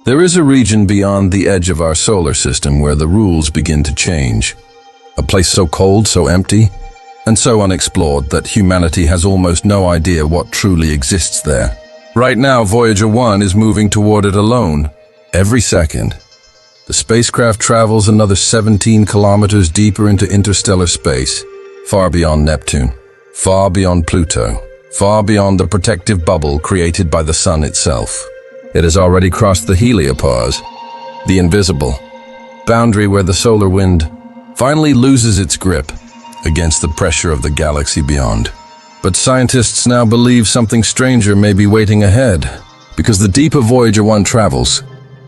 There is a region beyond the edge of our solar system where the rules begin to change. A place so cold, so empty, and so unexplored that humanity has almost no idea what truly exists there. Right now, Voyager 1 is moving toward it alone, every second. The spacecraft travels another 17 kilometers deeper into interstellar space, far beyond Neptune, far beyond Pluto, far beyond the protective bubble created by the sun itself. It has already crossed the heliopause, the invisible boundary where the solar wind finally loses its grip against the pressure of the galaxy beyond. But scientists now believe something stranger may be waiting ahead, because the deeper Voyager 1 travels,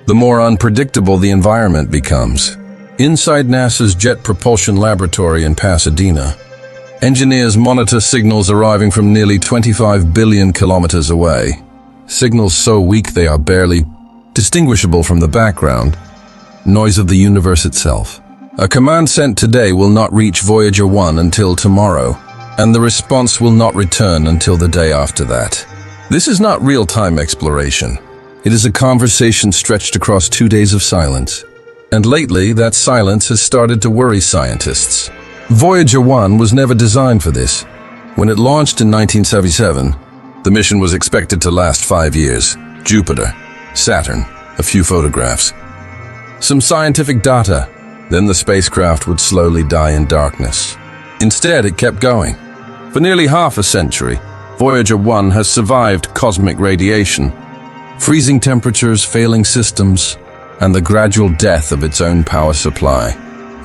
the more unpredictable the environment becomes. Inside NASA's Jet Propulsion Laboratory in Pasadena, engineers monitor signals arriving from nearly 25 billion kilometers away. Signals so weak they are barely distinguishable from the background noise of the universe itself. A command sent today will not reach Voyager 1 until tomorrow, and the response will not return until the day after that. This is not real-time exploration. It is a conversation stretched across 2 days of silence. And lately, that silence has started to worry scientists. Voyager 1 was never designed for this. When it launched in 1977, the mission was expected to last 5 years. Jupiter, Saturn, a few photographs, some scientific data. Then the spacecraft would slowly die in darkness. Instead, it kept going. For nearly half a century, Voyager 1 has survived cosmic radiation, freezing temperatures, failing systems, and the gradual death of its own power supply.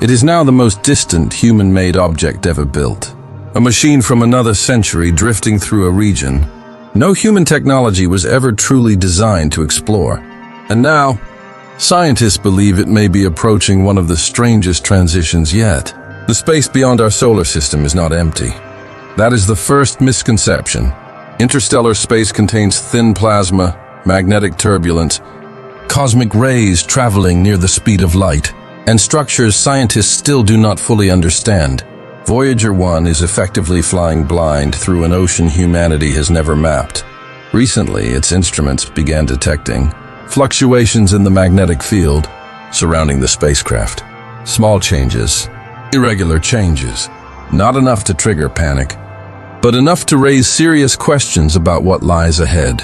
It is now the most distant human-made object ever built. A machine from another century drifting through a region no human technology was ever truly designed to explore. And now, scientists believe it may be approaching one of the strangest transitions yet. The space beyond our solar system is not empty. That is the first misconception. Interstellar space contains thin plasma, magnetic turbulence, cosmic rays traveling near the speed of light, and structures scientists still do not fully understand. Voyager 1 is effectively flying blind through an ocean humanity has never mapped. Recently, its instruments began detecting fluctuations in the magnetic field surrounding the spacecraft. Small changes, irregular changes, not enough to trigger panic, but enough to raise serious questions about what lies ahead.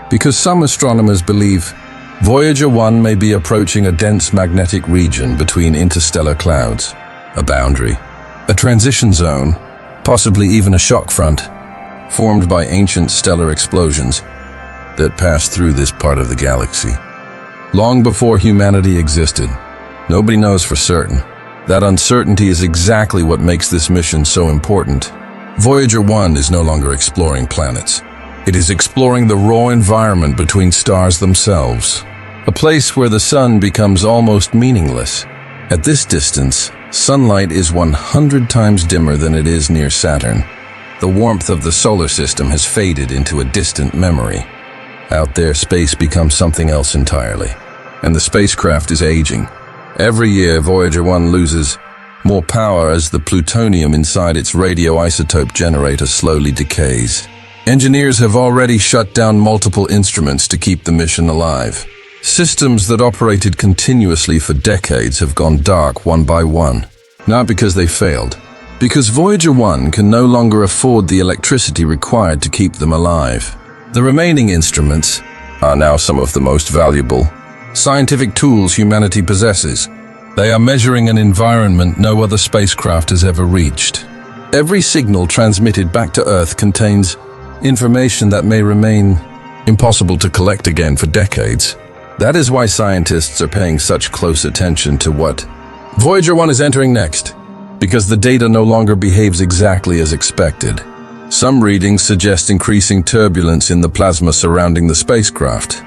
Because some astronomers believe Voyager 1 may be approaching a dense magnetic region between interstellar clouds, a boundary, a transition zone, possibly even a shock front, formed by ancient stellar explosions that passed through this part of the galaxy. Long before humanity existed, nobody knows for certain. That uncertainty is exactly what makes this mission so important. Voyager 1 is no longer exploring planets. It is exploring the raw environment between stars themselves, a place where the sun becomes almost meaningless. At this distance, sunlight is 100 times dimmer than it is near Saturn. The warmth of the solar system has faded into a distant memory. Out there, space becomes something else entirely, and the spacecraft is aging. Every year, Voyager 1 loses more power as the plutonium inside its radioisotope generator slowly decays. Engineers have already shut down multiple instruments to keep the mission alive. Systems that operated continuously for decades have gone dark one by one. Not because they failed, because Voyager 1 can no longer afford the electricity required to keep them alive. The remaining instruments are now some of the most valuable scientific tools humanity possesses. They are measuring an environment no other spacecraft has ever reached. Every signal transmitted back to Earth contains information that may remain impossible to collect again for decades. That is why scientists are paying such close attention to what Voyager 1 is entering next, because the data no longer behaves exactly as expected. Some readings suggest increasing turbulence in the plasma surrounding the spacecraft.